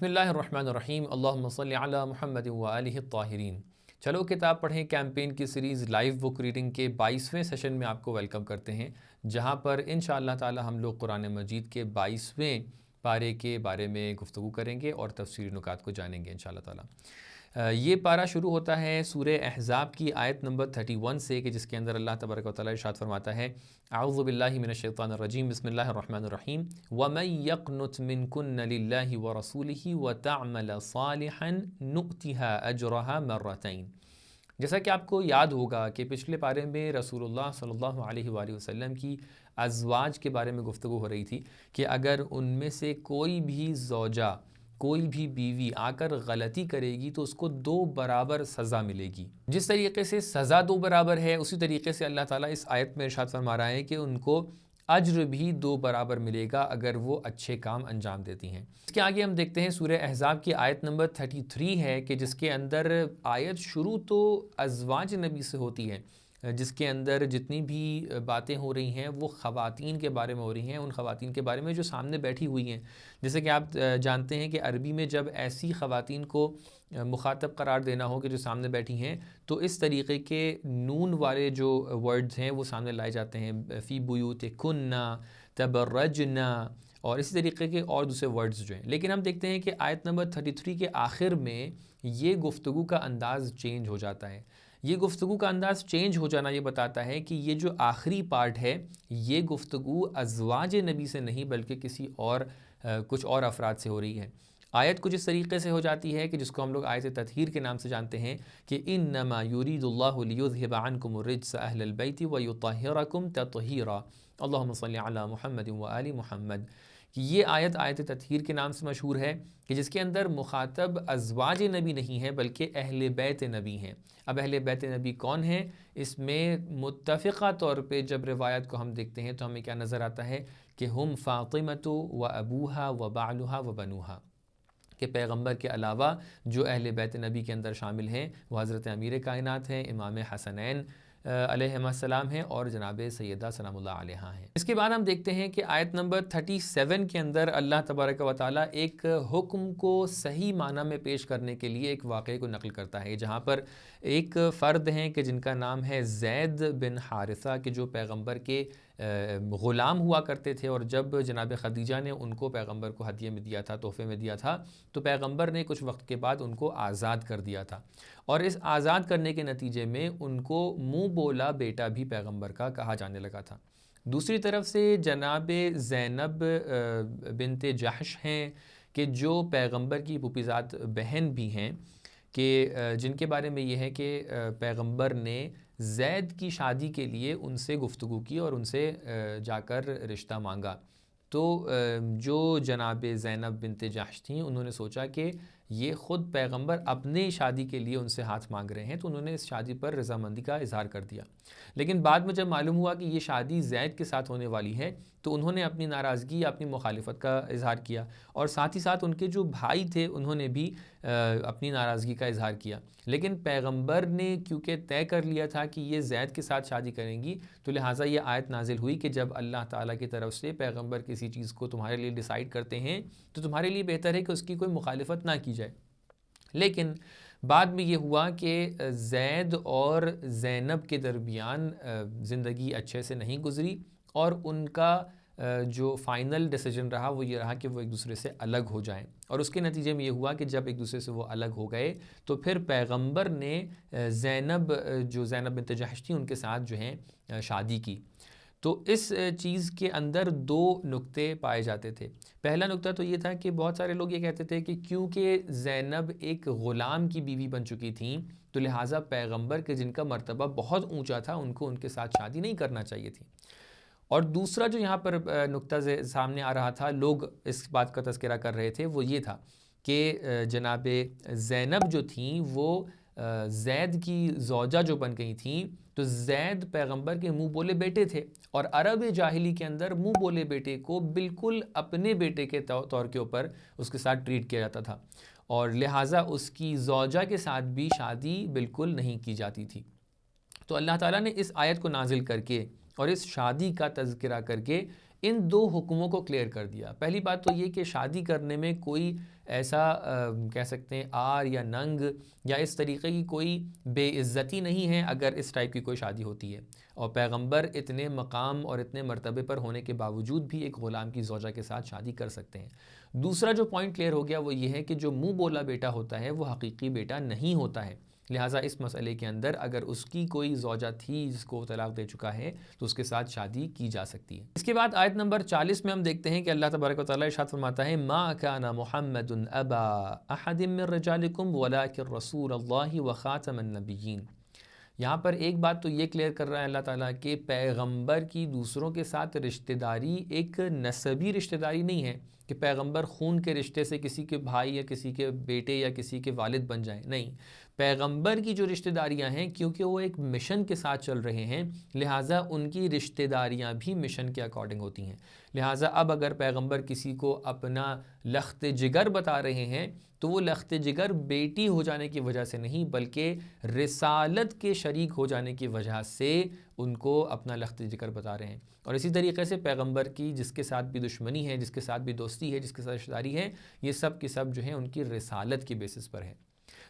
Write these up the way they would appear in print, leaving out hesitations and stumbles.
بسم اللہ الرحمن الرحیم اللہم صلی علی محمد و آلہ الطاہرین۔ چلو کتاب پڑھیں کیمپین کی سیریز لائیو بک ریڈنگ کے 22ویں سیشن میں آپ کو ویلکم کرتے ہیں، جہاں پر انشاءاللہ تعالی ہم لوگ قرآن مجید کے 22ویں پارے کے بارے میں گفتگو کریں گے اور تفسیری نکات کو جانیں گے انشاءاللہ تعالی۔ یہ پارہ شروع ہوتا ہے سورہ احزاب کی آیت نمبر 31 سے، کہ جس کے اندر اللہ تبارک و تعالی ارشاد فرماتا ہے اعوذ باللہ من الشیطان الرجیم بسم اللہ الرحمن الرحیم وَمَن يَقْنُتْ مِنْكُنَّ لِلَّهِ وَرَسُولِهِ وَتَعْمَلَ صَالِحًا نُؤْتِهَا أَجْرَهَا مَرَّتَيْن۔ جیسا کہ آپ کو یاد ہوگا کہ پچھلے پارے میں رسول اللہ صلی اللہ علیہ وآلہ وسلم کی ازواج کے بارے میں گفتگو ہو رہی تھی کہ اگر ان میں سے کوئی بھی زوجہ، کوئی بھی بیوی آ کر غلطی کرے گی تو اس کو 2 برابر سزا ملے گی۔ جس طریقے سے سزا 2 برابر ہے، اسی طریقے سے اللہ تعالیٰ اس آیت میں ارشاد فرما رہا ہے کہ ان کو اجر بھی 2 برابر ملے گا اگر وہ اچھے کام انجام دیتی ہیں۔ اس کے آگے ہم دیکھتے ہیں سورہ احزاب کی آیت نمبر 33 ہے، کہ جس کے اندر آیت شروع تو ازواج نبی سے ہوتی ہے، جس کے اندر جتنی بھی باتیں ہو رہی ہیں وہ خواتین کے بارے میں ہو رہی ہیں، ان خواتین کے بارے میں جو سامنے بیٹھی ہوئی ہیں۔ جیسے کہ آپ جانتے ہیں کہ عربی میں جب ایسی خواتین کو مخاطب قرار دینا ہو کہ جو سامنے بیٹھی ہیں، تو اس طریقے کے نون والے جو ورڈز ہیں وہ سامنے لائے جاتے ہیں، فی بیوتکن، تبرجن، اور اسی طریقے کے اور دوسرے ورڈز جو ہیں۔ لیکن ہم دیکھتے ہیں کہ آیت نمبر 33 کے آخر میں یہ گفتگو کا انداز چینج ہو جاتا ہے۔ یہ گفتگو کا انداز چینج ہو جانا یہ بتاتا ہے کہ یہ جو آخری پارٹ ہے یہ گفتگو ازواج نبی سے نہیں بلکہ کسی اور کچھ اور افراد سے ہو رہی ہے۔ آیت کچھ اس طریقے سے ہو جاتی ہے کہ جس کو ہم لوگ آیت تطہیر کے نام سے جانتے ہیں، کہ انما یرید اللہ لیذھب عنکم الرجس اہل البیت ویطہرکم تطہیرا اللہم صلی علی محمد و آل محمد۔ کہ یہ آیت تطہیر کے نام سے مشہور ہے، کہ جس کے اندر مخاطب ازواج نبی نہیں ہے بلکہ اہل بیت نبی ہیں۔ اب اہل بیت نبی کون ہیں؟ اس میں متفقہ طور پہ جب روایت کو ہم دیکھتے ہیں تو ہمیں کیا نظر آتا ہے کہ ہم فاطمۃ و ابوہا و بعلہا و بنوہا، کہ پیغمبر کے علاوہ جو اہل بیت نبی کے اندر شامل ہیں وہ حضرت امیر کائنات ہیں، امام حسنین علیہ السلام ہیں، اور جناب سیدہ سلام اللہ علیہا ہیں۔ اس کے بعد ہم دیکھتے ہیں کہ آیت نمبر 37 کے اندر اللہ تبارک و تعالیٰ ایک حکم کو صحیح معنی میں پیش کرنے کے لیے ایک واقعے کو نقل کرتا ہے، جہاں پر ایک فرد ہیں کہ جن کا نام ہے زید بن حارثہ، کہ جو پیغمبر کے غلام ہوا کرتے تھے، اور جب جناب خدیجہ نے ان کو پیغمبر کو ہدیے میں دیا تھا، تحفے میں دیا تھا، تو پیغمبر نے کچھ وقت کے بعد ان کو آزاد کر دیا تھا، اور اس آزاد کرنے کے نتیجے میں ان کو منہ بولا بیٹا بھی پیغمبر کا کہا جانے لگا تھا۔ دوسری طرف سے جناب زینب بنت جحش ہیں، کہ جو پیغمبر کی پھوپھیزاد بہن بھی ہیں، کہ جن کے بارے میں یہ ہے کہ پیغمبر نے زید کی شادی کے لیے ان سے گفتگو کی اور ان سے جا کر رشتہ مانگا۔ تو جو جناب زینب بنت جحش تھیں، انہوں نے سوچا کہ یہ خود پیغمبر اپنے شادی کے لیے ان سے ہاتھ مانگ رہے ہیں، تو انہوں نے اس شادی پر رضامندی کا اظہار کر دیا۔ لیکن بعد میں جب معلوم ہوا کہ یہ شادی زید کے ساتھ ہونے والی ہے، تو انہوں نے اپنی ناراضگی یا اپنی مخالفت کا اظہار کیا، اور ساتھ ہی ساتھ ان کے جو بھائی تھے انہوں نے بھی اپنی ناراضگی کا اظہار کیا۔ لیکن پیغمبر نے کیونکہ طے کر لیا تھا کہ یہ زید کے ساتھ شادی کریں گی، تو لہٰذا یہ آیت نازل ہوئی کہ جب اللہ تعالیٰ کی طرف سے پیغمبر کسی چیز کو تمہارے لیے ڈیسائیڈ کرتے ہیں تو تمہارے لیے بہتر ہے کہ اس کی کوئی مخالفت نہ کی جائے۔ لیکن بعد میں یہ ہوا کہ زید اور زینب کے درمیان زندگی اچھے سے نہیں گزری، اور ان کا جو فائنل ڈیسیجن رہا وہ یہ رہا کہ وہ ایک دوسرے سے الگ ہو جائیں، اور اس کے نتیجے میں یہ ہوا کہ جب ایک دوسرے سے وہ الگ ہو گئے تو پھر پیغمبر نے زینب بنت جحش تھی ان کے ساتھ جو ہیں شادی کی۔ تو اس چیز کے اندر 2 نکتے پائے جاتے تھے۔ پہلا نکتہ تو یہ تھا کہ بہت سارے لوگ یہ کہتے تھے کہ کیونکہ زینب ایک غلام کی بیوی بن چکی تھیں، تو لہٰذا پیغمبر کے جن کا مرتبہ بہت اونچا تھا ان کو ان کے ساتھ شادی نہیں کرنا چاہیے تھی۔ اور دوسرا جو یہاں پر نکتہ سامنے آ رہا تھا، لوگ اس بات کا تذکرہ کر رہے تھے، وہ یہ تھا کہ جناب زینب جو تھیں وہ زید کی زوجہ جو بن گئی تھیں، تو زید پیغمبر کے منہ بولے بیٹے تھے، اور عرب جاہلی کے اندر منہ بولے بیٹے کو بالکل اپنے بیٹے کے طور کے اوپر اس کے ساتھ ٹریٹ کیا جاتا تھا، اور لہٰذا اس کی زوجہ کے ساتھ بھی شادی بالکل نہیں کی جاتی تھی۔ تو اللہ تعالیٰ نے اس آیت کو نازل کر کے اور اس شادی کا تذکرہ کر کے ان دو حکموں کو کلیئر کر دیا۔ پہلی بات تو یہ کہ شادی کرنے میں کوئی ایسا کہہ سکتے ہیں آر یا ننگ یا اس طریقے کی کوئی بے عزتی نہیں ہے اگر اس ٹائپ کی کوئی شادی ہوتی ہے، اور پیغمبر اتنے مقام اور اتنے مرتبے پر ہونے کے باوجود بھی ایک غلام کی زوجہ کے ساتھ شادی کر سکتے ہیں۔ دوسرا جو پوائنٹ کلیئر ہو گیا وہ یہ ہے کہ جو منہ بولا بیٹا ہوتا ہے وہ حقیقی بیٹا نہیں ہوتا ہے، لہٰذا اس مسئلے کے اندر اگر اس کی کوئی زوجہ تھی جس کو طلاق دے چکا ہے تو اس کے ساتھ شادی کی جا سکتی ہے۔ اس کے بعد آیت نمبر 40 میں ہم دیکھتے ہیں کہ اللہ تبارک و تعالیٰ ارشاد فرماتا ہے ما کان محمد ابا احد من رجالکم ولکن رسول اللہ وخاتم النبیین۔ یہاں پر ایک بات تو یہ کلیئر کر رہا ہے اللہ تعالیٰ کہ پیغمبر کی دوسروں کے ساتھ رشتہ داری ایک نسبی رشتہ داری نہیں ہے کہ پیغمبر خون کے رشتے سے کسی کے بھائی یا کسی کے بیٹے یا کسی کے والد بن جائیں، نہیں، پیغمبر کی جو رشتہ داریاں ہیں کیونکہ وہ ایک مشن کے ساتھ چل رہے ہیں لہٰذا ان کی رشتہ داریاں بھی مشن کے اکارڈنگ ہوتی ہیں۔ لہٰذا اب اگر پیغمبر کسی کو اپنا لخت جگر بتا رہے ہیں تو وہ لخت جگر بیٹی ہو جانے کی وجہ سے نہیں بلکہ رسالت کے شریک ہو جانے کی وجہ سے ان کو اپنا لخت جگر بتا رہے ہیں۔ اور اسی طریقے سے پیغمبر کی جس کے ساتھ بھی دشمنی ہے، جس کے ساتھ بھی دوستی ہے، جس کے ساتھ رشتہ داری ہے، یہ سب کی سب جو ہیں ان کی رسالت کی بیسس پر ہے۔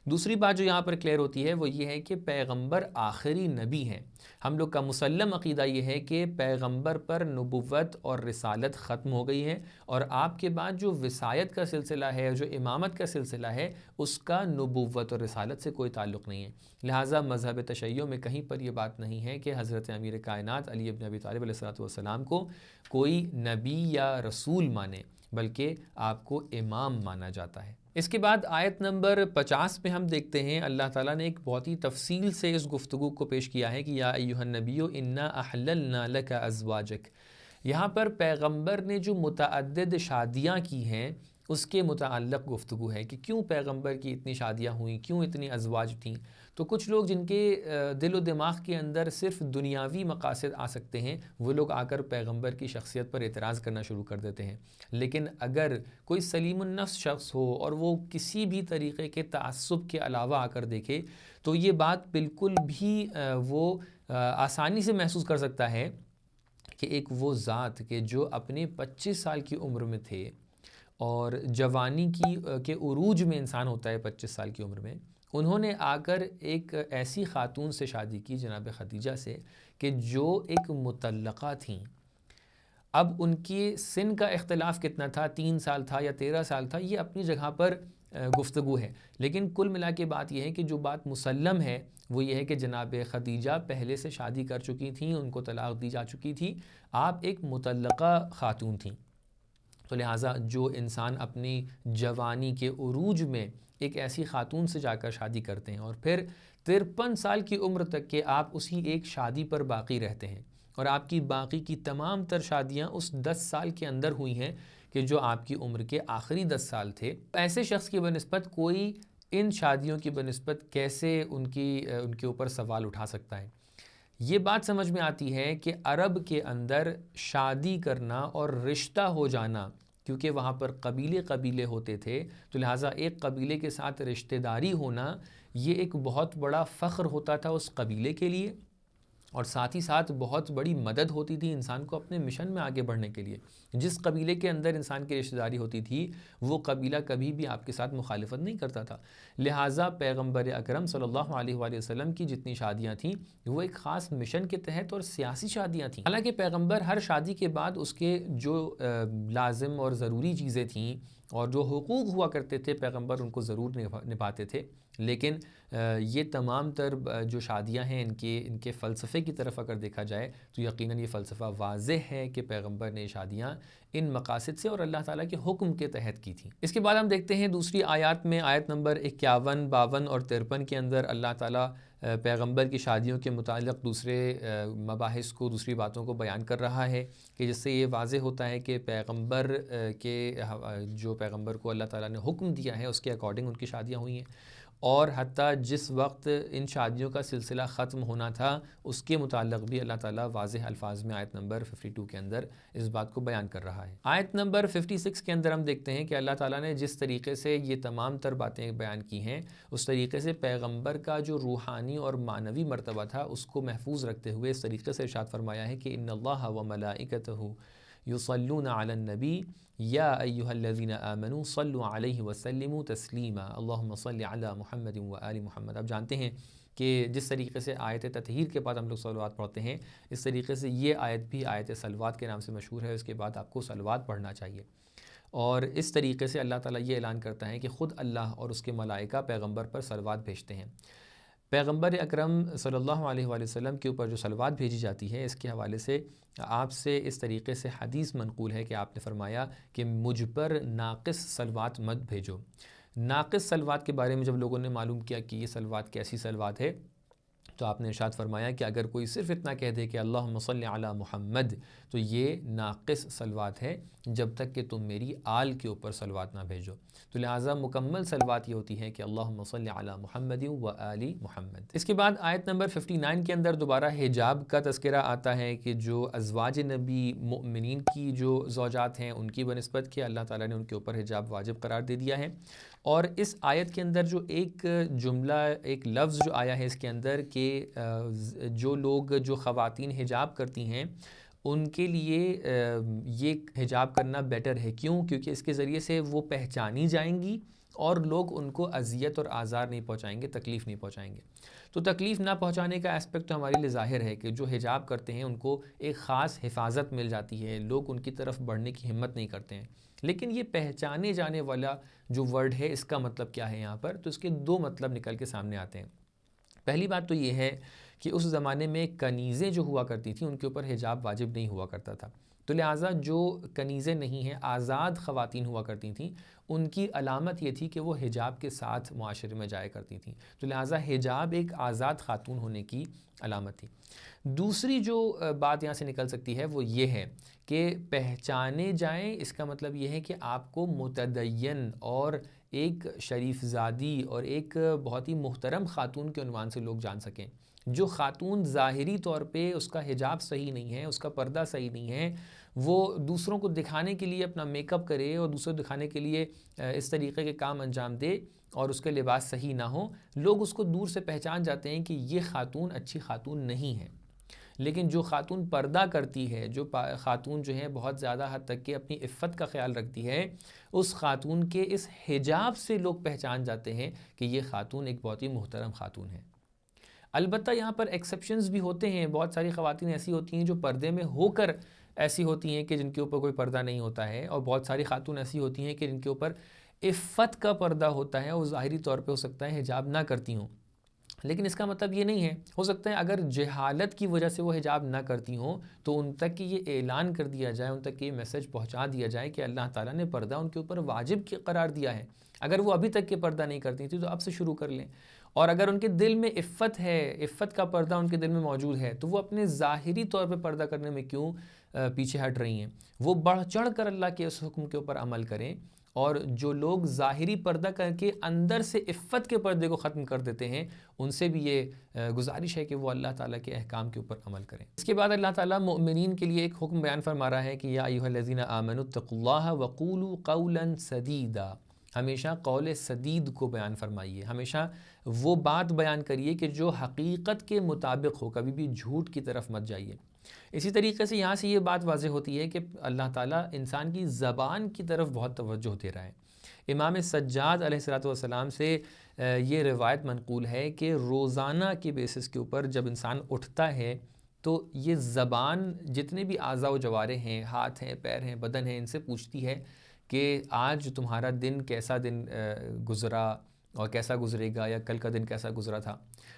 دوسری بات جو یہاں پر کلیئر ہوتی ہے وہ یہ ہے کہ پیغمبر آخری نبی ہیں۔ ہم لوگ کا مسلم عقیدہ یہ ہے کہ پیغمبر پر نبوت اور رسالت ختم ہو گئی ہے، اور آپ کے بعد جو وصایت کا سلسلہ ہے، جو امامت کا سلسلہ ہے، اس کا نبوت اور رسالت سے کوئی تعلق نہیں ہے۔ لہٰذا مذہب تشیع میں کہیں پر یہ بات نہیں ہے کہ حضرت امیر کائنات علی بن ابی طالب علیہ السلام کو کوئی نبی یا رسول مانے، بلکہ آپ کو امام مانا جاتا ہے۔ اس کے بعد آیت نمبر 50 میں ہم دیکھتے ہیں اللہ تعالیٰ نے ایک بہت ہی تفصیل سے اس گفتگو کو پیش کیا ہے کہ یا ایھا النبی انا احللنا لک ازواجک۔ یہاں پر پیغمبر نے جو متعدد شادیاں کی ہیں اس کے متعلق گفتگو ہے کہ کیوں پیغمبر کی اتنی شادیاں ہوئیں، کیوں اتنی ازواج تھیں۔ تو کچھ لوگ جن کے دل و دماغ کے اندر صرف دنیاوی مقاصد آ سکتے ہیں وہ لوگ آ کر پیغمبر کی شخصیت پر اعتراض کرنا شروع کر دیتے ہیں، لیکن اگر کوئی سلیم النفس شخص ہو اور وہ کسی بھی طریقے کے تعصب کے علاوہ آ کر دیکھے تو یہ بات بالکل بھی وہ آسانی سے محسوس کر سکتا ہے کہ ایک وہ ذات کہ جو اپنے 25 سال کی عمر میں تھے، اور جوانی کے عروج میں انسان ہوتا ہے 25 سال کی عمر میں، انہوں نے آ کر ایک ایسی خاتون سے شادی کی جناب خدیجہ سے کہ جو ایک مطلقہ تھیں۔ اب ان کی سن کا اختلاف کتنا تھا، 3 سال تھا یا 13 سال تھا، یہ اپنی جگہ پر گفتگو ہے، لیکن کل ملا کے بات یہ ہے کہ جو بات مسلم ہے وہ یہ ہے کہ جناب خدیجہ پہلے سے شادی کر چکی تھیں، ان کو طلاق دی جا چکی تھی، آپ ایک مطلقہ خاتون تھیں۔ تو لہٰذا جو انسان اپنی جوانی کے عروج میں ایک ایسی خاتون سے جا کر شادی کرتے ہیں اور پھر 53 سال کی عمر تک کہ آپ اسی ایک شادی پر باقی رہتے ہیں، اور آپ کی باقی کی تمام تر شادیاں اس 10 سال کے اندر ہوئی ہیں کہ جو آپ کی عمر کے آخری 10 سال تھے، ایسے شخص کی بنسبت کوئی ان شادیوں کی بنسبت کیسے ان کے اوپر سوال اٹھا سکتا ہے؟ یہ بات سمجھ میں آتی ہے کہ عرب کے اندر شادی کرنا اور رشتہ ہو جانا، کیونکہ وہاں پر قبیلے ہوتے تھے تو لہٰذا ایک قبیلے کے ساتھ رشتہ داری ہونا یہ ایک بہت بڑا فخر ہوتا تھا اس قبیلے کے لیے، اور ساتھ ہی ساتھ بہت بڑی مدد ہوتی تھی انسان کو اپنے مشن میں آگے بڑھنے کے لیے۔ جس قبیلے کے اندر انسان کی رشتہ داری ہوتی تھی وہ قبیلہ کبھی بھی آپ کے ساتھ مخالفت نہیں کرتا تھا، لہٰذا پیغمبر اکرم صلی اللہ علیہ وآلہ وسلم کی جتنی شادیاں تھیں وہ ایک خاص مشن کے تحت اور سیاسی شادیاں تھیں۔ حالانکہ پیغمبر ہر شادی کے بعد اس کے جو لازم اور ضروری چیزیں تھیں اور جو حقوق ہوا کرتے تھے پیغمبر ان کو ضرور نبھاتے تھے، لیکن یہ تمام تر جو شادیاں ہیں ان کے فلسفے کی طرف اگر دیکھا جائے تو یقیناً یہ فلسفہ واضح ہے کہ پیغمبر نے شادیاں ان مقاصد سے اور اللہ تعالیٰ کے حکم کے تحت کی تھیں۔ اس کے بعد ہم دیکھتے ہیں دوسری آیات میں، آیت نمبر 51، 52 اور 53 کے اندر اللہ تعالیٰ پیغمبر کی شادیوں کے متعلق دوسرے مباحث کو، دوسری باتوں کو بیان کر رہا ہے کہ جس سے یہ واضح ہوتا ہے کہ پیغمبر جو پیغمبر کو اللہ تعالیٰ نے حکم دیا ہے اس کے اکارڈنگ ان کی شادیاں ہوئی ہیں، اور حتیٰ جس وقت ان شادیوں کا سلسلہ ختم ہونا تھا اس کے متعلق بھی اللہ تعالیٰ واضح الفاظ میں آیت نمبر 52 کے اندر اس بات کو بیان کر رہا ہے۔ آیت نمبر 56 کے اندر ہم دیکھتے ہیں کہ اللہ تعالیٰ نے جس طریقے سے یہ تمام تر باتیں بیان کی ہیں اس طریقے سے پیغمبر کا جو روحانی اور معنوی مرتبہ تھا اس کو محفوظ رکھتے ہوئے اس طریقے سے ارشاد فرمایا ہے کہ ان اللہ و ملائکتہ یصلون علی النبی یا ایہا الذین آمنوا صلوا علیہ وسلموا تسلیما اللہم صل علی محمد و آل محمد۔ آپ جانتے ہیں کہ جس طریقے سے آیت تطہیر کے بعد ہم لوگ صلوات پڑھتے ہیں، اس طریقے سے یہ آیت بھی آیت صلوات کے نام سے مشہور ہے، اس کے بعد آپ کو صلوات پڑھنا چاہیے۔ اور اس طریقے سے اللہ تعالیٰ یہ اعلان کرتا ہے کہ خود اللہ اور اس کے ملائکہ پیغمبر پر صلوات بھیجتے ہیں۔ پیغمبر اکرم صلی اللہ علیہ وآلہ وسلم کے اوپر جو صلوات بھیجی جاتی ہے، اس کے حوالے سے آپ سے اس طریقے سے حدیث منقول ہے کہ آپ نے فرمایا کہ مجھ پر ناقص صلوات مت بھیجو۔ ناقص صلوات کے بارے میں جب لوگوں نے معلوم کیا کہ یہ صلوات کیسی صلوات ہے، تو آپ نے ارشاد فرمایا کہ اگر کوئی صرف اتنا کہہ دے کہ اللہم صلی علی محمد، تو یہ ناقص صلوات ہے جب تک کہ تم میری آل کے اوپر صلوات نہ بھیجو۔ تو لہٰذا مکمل صلوات یہ ہوتی ہے کہ اللہم صلی علی محمد و آل محمد۔ اس کے بعد آیت نمبر 59 کے اندر دوبارہ حجاب کا تذکرہ آتا ہے کہ جو ازواج نبی مؤمنین کی جو زوجات ہیں ان کی بنسبت کہ اللہ تعالیٰ نے ان کے اوپر حجاب واجب قرار دے دیا ہے۔ اور اس آیت کے اندر جو ایک جملہ، ایک لفظ جو آیا ہے اس کے اندر کہ جو لوگ جو خواتین حجاب کرتی ہیں ان کے لیے یہ حجاب کرنا بیٹر ہے۔ کیوں؟ کیونکہ اس کے ذریعے سے وہ پہچانی جائیں گی اور لوگ ان کو اذیت اور آزار نہیں پہنچائیں گے، تکلیف نہیں پہنچائیں گے۔ تو تکلیف نہ پہنچانے کا اسپیکٹ تو ہمارے لیے ظاہر ہے کہ جو حجاب کرتے ہیں ان کو ایک خاص حفاظت مل جاتی ہے، لوگ ان کی طرف بڑھنے کی ہمت نہیں کرتے ہیں۔ لیکن یہ پہچانے جانے والا جو ورڈ ہے اس کا مطلب کیا ہے یہاں پر؟ تو اس کے دو مطلب نکل کے سامنے آتے ہیں۔ پہلی بات تو یہ ہے کہ اس زمانے میں کنیزیں جو ہوا کرتی تھیں ان کے اوپر حجاب واجب نہیں ہوا کرتا تھا، تو لہٰذا جو کنیزیں نہیں ہیں، آزاد خواتین ہوا کرتی تھیں، ان کی علامت یہ تھی کہ وہ حجاب کے ساتھ معاشرے میں جایا کرتی تھیں، تو لہٰذا حجاب ایک آزاد خاتون ہونے کی علامت تھی۔ دوسری جو بات یہاں سے نکل سکتی ہے وہ یہ ہے کہ پہچانے جائیں، اس کا مطلب یہ ہے کہ آپ کو متدین اور ایک شریف زادی اور ایک بہت ہی محترم خاتون کے عنوان سے لوگ جان سکیں۔ جو خاتون ظاہری طور پہ اس کا حجاب صحیح نہیں ہے، اس کا پردہ صحیح نہیں ہے، وہ دوسروں کو دکھانے کے لیے اپنا میک اپ کرے اور دوسروں کو دکھانے کے لیے اس طریقے کے کام انجام دے اور اس کے لباس صحیح نہ ہو، لوگ اس کو دور سے پہچان جاتے ہیں کہ یہ خاتون اچھی خاتون نہیں ہے۔ لیکن جو خاتون پردہ کرتی ہے، جو خاتون جو ہے بہت زیادہ حد تک کہ اپنی عفت کا خیال رکھتی ہے، اس خاتون کے اس حجاب سے لوگ پہچان جاتے ہیں کہ یہ خاتون ایک بہت ہی محترم خاتون ہے۔ البتہ یہاں پر ایکسیپشنز بھی ہوتے ہیں، بہت ساری خواتین ایسی ہوتی ہیں جو پردے میں ہو کر ایسی ہوتی ہیں کہ جن کے اوپر کوئی پردہ نہیں ہوتا ہے، اور بہت ساری خاتون ایسی ہوتی ہیں کہ جن کے اوپر عفت کا پردہ ہوتا ہے، وہ ظاہری طور پہ ہو سکتا ہے حجاب نہ کرتی ہوں، لیکن اس کا مطلب یہ نہیں ہے، ہو سکتا ہے اگر جہالت کی وجہ سے وہ حجاب نہ کرتی ہوں تو ان تک کہ یہ اعلان کر دیا جائے، ان تک کہ یہ میسج پہنچا دیا جائے کہ اللہ تعالیٰ نے پردہ ان کے اوپر واجب قرار دیا ہے۔ اگر وہ ابھی تک کہ پردہ نہیں کرتی تھی تو اب سے شروع کر لیں، اور اگر ان کے دل میں عفت ہے، عفت کا پردہ ان کے دل میں موجود ہے، تو وہ اپنے ظاہری طور پہ پردہ کرنے میں کیوں پیچھے ہٹ رہی ہیں؟ وہ بڑھ چڑھ کر اللہ کے اس حکم کے اوپر عمل کریں، اور جو لوگ ظاہری پردہ کر کے اندر سے عفت کے پردے کو ختم کر دیتے ہیں، ان سے بھی یہ گزارش ہے کہ وہ اللہ تعالیٰ کے احکام کے اوپر عمل کریں۔ اس کے بعد اللہ تعالیٰ مؤمنین کے لیے ایک حکم بیان فرما رہا ہے کہ یا ایھا الذین آمنوا اتقوا اللہ وقولوا قولا سدیدا، ہمیشہ قول سدید کو بیان فرمائیے، ہمیشہ وہ بات بیان کریے کہ جو حقیقت کے مطابق ہو، کبھی بھی جھوٹ کی طرف مت جائیے۔ اسی طریقے سے یہاں سے یہ بات واضح ہوتی ہے کہ اللہ تعالیٰ انسان کی زبان کی طرف بہت توجہ دے رہا ہے۔ امام سجاد علیہ السلام سے یہ روایت منقول ہے کہ روزانہ کے بیسس کے اوپر جب انسان اٹھتا ہے تو یہ زبان جتنے بھی اعضاء و جوارح ہیں، ہاتھ ہیں، پیر ہیں، بدن ہیں، ان سے پوچھتی ہے کہ آج تمہارا دن کیسا دن گزرا اور کیسا گزرے گا، یا کل کا دن کیسا گزرا تھا۔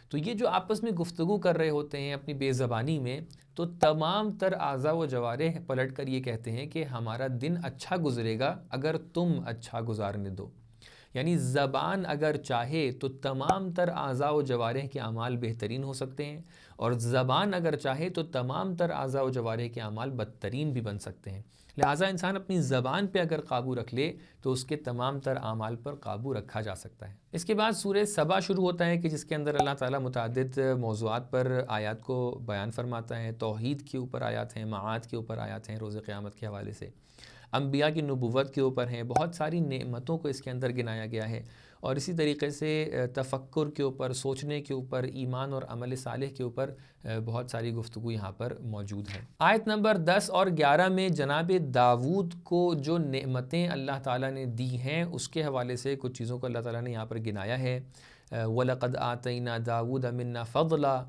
تو یہ جو آپس میں گفتگو کر رہے ہوتے ہیں اپنی بے زبانی میں، تو تمام تر اعضاء و جوارح پلٹ کر یہ کہتے ہیں کہ ہمارا دن اچھا گزرے گا اگر تم اچھا گزارنے دو۔ یعنی زبان اگر چاہے تو تمام تر اعضاء و جوارح کے اعمال بہترین ہو سکتے ہیں، اور زبان اگر چاہے تو تمام تر اعضاء و جوارح کے اعمال بدترین بھی بن سکتے ہیں۔ لہٰذا انسان اپنی زبان پہ اگر قابو رکھ لے تو اس کے تمام تر اعمال پر قابو رکھا جا سکتا ہے۔ اس کے بعد سورہ سبا شروع ہوتا ہے کہ جس کے اندر اللہ تعالیٰ متعدد موضوعات پر آیات کو بیان فرماتا ہے۔ توحید کے اوپر آیات ہیں، معاد کے اوپر آیات ہیں، روز قیامت کے حوالے سے، انبیاء کی نبوت کے اوپر ہیں، بہت ساری نعمتوں کو اس کے اندر گنایا گیا ہے، اور اسی طریقے سے تفکر کے اوپر، سوچنے کے اوپر، ایمان اور عمل صالح کے اوپر بہت ساری گفتگو یہاں پر موجود ہے۔ آیت نمبر 10 اور 11 میں جناب داود کو جو نعمتیں اللہ تعالیٰ نے دی ہیں اس کے حوالے سے کچھ چیزوں کو اللہ تعالیٰ نے یہاں پر گنایا ہے۔ وَلَقَدْ آتَيْنَا دَاوُودَ مِنَّا فَضْلًا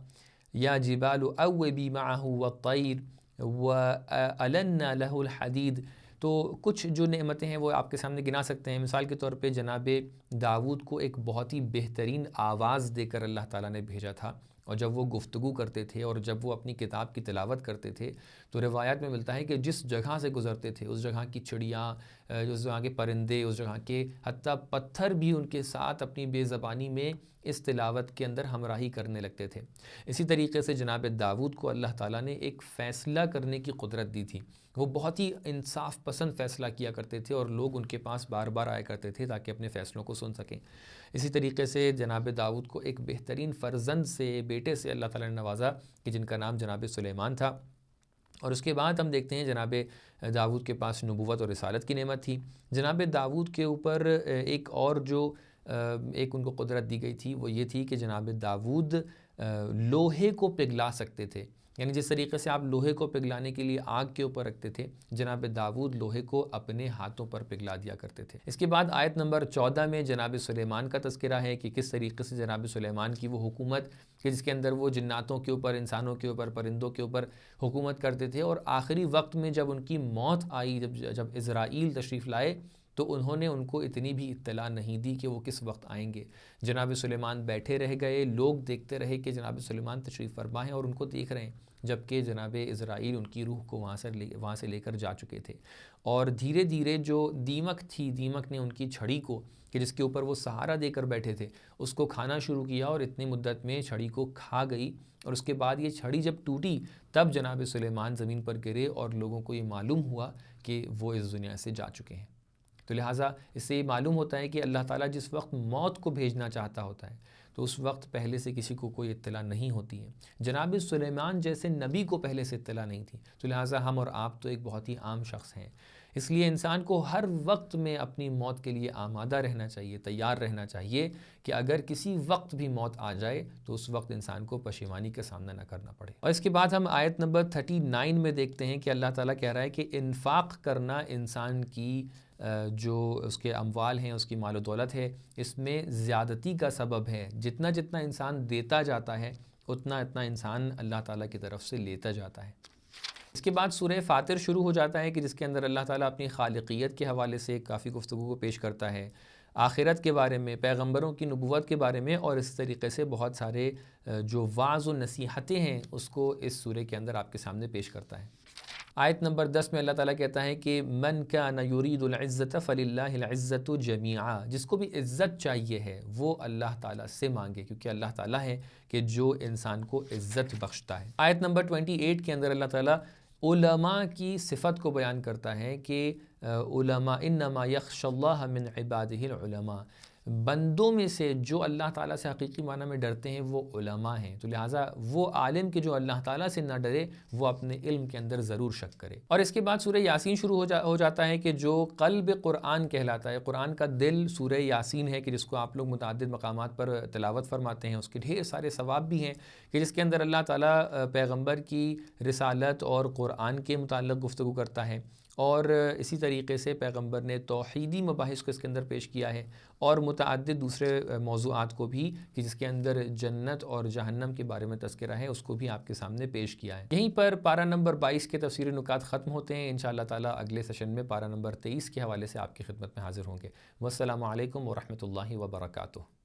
يَا جِبَالُ أَوِّبِي مَعَهُ وَالطَّيْرَ وَأَلَنَّا لَهُ الْحَدِيدَ۔ تو کچھ جو نعمتیں ہیں وہ آپ کے سامنے گنا سکتے ہیں۔ مثال کے طور پہ جناب داود کو ایک بہت ہی بہترین آواز دے کر اللہ تعالیٰ نے بھیجا تھا، اور جب وہ گفتگو کرتے تھے اور جب وہ اپنی کتاب کی تلاوت کرتے تھے تو روایات میں ملتا ہے کہ جس جگہ سے گزرتے تھے اس جگہ کی چڑیاں، اس جگہ کے پرندے، اس جگہ کے حتیٰ پتھر بھی ان کے ساتھ اپنی بے زبانی میں اس تلاوت کے اندر ہمراہی کرنے لگتے تھے۔ اسی طریقے سے جناب داود کو اللہ تعالیٰ نے ایک فیصلہ کرنے کی قدرت دی تھی۔ وہ بہت ہی انصاف پسند فیصلہ کیا کرتے تھے اور لوگ ان کے پاس بار بار آیا کرتے تھے تاکہ اپنے فیصلوں کو سن سکیں۔ اسی طریقے سے جناب داود کو ایک بہترین فرزند سے، بیٹے سے اللہ تعالیٰ نے نوازا کہ جن کا نام جناب سلیمان تھا۔ اور اس کے بعد ہم دیکھتے ہیں جناب داود کے پاس نبوت اور رسالت کی نعمت تھی۔ جناب داود کے اوپر ایک اور جو ایک ان کو قدرت دی گئی تھی وہ یہ تھی کہ جناب داود لوہے کو پگھلا سکتے تھے، یعنی جس طریقے سے آپ لوہے کو پگھلانے کے لیے آگ کے اوپر رکھتے تھے، جناب داود لوہے کو اپنے ہاتھوں پر پگھلا دیا کرتے تھے۔ اس کے بعد آیت نمبر 14 میں جناب سلیمان کا تذکرہ ہے کہ کس طریقے سے جناب سلیمان کی وہ حکومت کہ جس کے اندر وہ جناتوں کے اوپر، انسانوں کے اوپر، پرندوں کے اوپر حکومت کرتے تھے، اور آخری وقت میں جب ان کی موت آئی، جب اسرائیل تشریف لائے تو انہوں نے ان کو اتنی بھی اطلاع نہیں دی کہ وہ کس وقت آئیں گے۔ جناب سلیمان بیٹھے رہ گئے، لوگ دیکھتے رہے کہ جناب سلیمان تشریف فرما ہیں اور ان کو دیکھ رہے ہیں، جبکہ جناب اسرائیل ان کی روح کو وہاں سے لے کر جا چکے تھے۔ اور دھیرے دھیرے جو دیمک تھی، دیمک نے ان کی چھڑی کو کہ جس کے اوپر وہ سہارا دے کر بیٹھے تھے اس کو کھانا شروع کیا، اور اتنی مدت میں چھڑی کو کھا گئی، اور اس کے بعد یہ چھڑی جب ٹوٹی تب جناب سلیمان زمین پر گرے اور لوگوں کو یہ معلوم ہوا کہ وہ اس دنیا سے جا چکے ہیں۔ تو لہٰذا اس سے یہ معلوم ہوتا ہے کہ اللہ تعالیٰ جس وقت موت کو بھیجنا چاہتا ہوتا ہے تو اس وقت پہلے سے کسی کو کوئی اطلاع نہیں ہوتی ہے۔ جناب سلیمان جیسے نبی کو پہلے سے اطلاع نہیں تھی، تو لہٰذا ہم اور آپ تو ایک بہت ہی عام شخص ہیں۔ اس لیے انسان کو ہر وقت میں اپنی موت کے لیے آمادہ رہنا چاہیے، تیار رہنا چاہیے کہ اگر کسی وقت بھی موت آ جائے تو اس وقت انسان کو پشیمانی کا سامنا نہ کرنا پڑے۔ اور اس کے بعد ہم آیت نمبر 39 میں دیکھتے ہیں کہ اللہ تعالیٰ کہہ رہا ہے کہ انفاق کرنا انسان کی جو اس کے اموال ہیں، اس کی مال و دولت ہے، اس میں زیادتی کا سبب ہے۔ جتنا جتنا انسان دیتا جاتا ہے اتنا اتنا انسان اللہ تعالیٰ کی طرف سے لیتا جاتا ہے۔ اس کے بعد سورہ فاطر شروع ہو جاتا ہے کہ جس کے اندر اللہ تعالیٰ اپنی خالقیت کے حوالے سے کافی گفتگو کو پیش کرتا ہے، آخرت کے بارے میں، پیغمبروں کی نبوت کے بارے میں، اور اس طریقے سے بہت سارے جو وعظ و نصیحتیں ہیں اس کو اس سورہ کے اندر آپ کے سامنے پیش کرتا ہے۔ آیت نمبر 10 میں اللہ تعالیٰ کہتا ہے کہ من کان یرید العزۃ فللہ العزۃ جمیعا، جس کو بھی عزت چاہیے ہے وہ اللہ تعالیٰ سے مانگے، کیونکہ اللہ تعالیٰ ہے کہ جو انسان کو عزت بخشتا ہے۔ آیت نمبر 28 کے اندر اللہ تعالیٰ علماء کی صفت کو بیان کرتا ہے کہ علماء انما یخشی اللہ من عبادہ العلماء، بندوں میں سے جو اللہ تعالیٰ سے حقیقی معنی میں ڈرتے ہیں وہ علماء ہیں۔ تو لہٰذا وہ عالم کہ جو اللہ تعالیٰ سے نہ ڈرے وہ اپنے علم کے اندر ضرور شک کرے۔ اور اس کے بعد سورہ یاسین شروع ہو جاتا ہے کہ جو قلب قرآن کہلاتا ہے، قرآن کا دل سورہ یاسین ہے کہ جس کو آپ لوگ متعدد مقامات پر تلاوت فرماتے ہیں، اس کے ڈھیر سارے ثواب بھی ہیں کہ جس کے اندر اللہ تعالیٰ پیغمبر کی رسالت اور قرآن کے متعلق گفتگو کرتا ہے، اور اسی طریقے سے پیغمبر نے توحیدی مباحث کو اس کے اندر پیش کیا ہے، اور متعدد دوسرے موضوعات کو بھی کہ جس کے اندر جنت اور جہنم کے بارے میں تذکرہ ہے اس کو بھی آپ کے سامنے پیش کیا ہے۔ یہیں پر پارہ نمبر 22 کے تفسیری نکات ختم ہوتے ہیں۔ انشاءاللہ تعالیٰ اگلے سیشن میں پارہ نمبر 23 کے حوالے سے آپ کی خدمت میں حاضر ہوں گے۔ والسلام علیکم ورحمۃ اللہ وبرکاتہ۔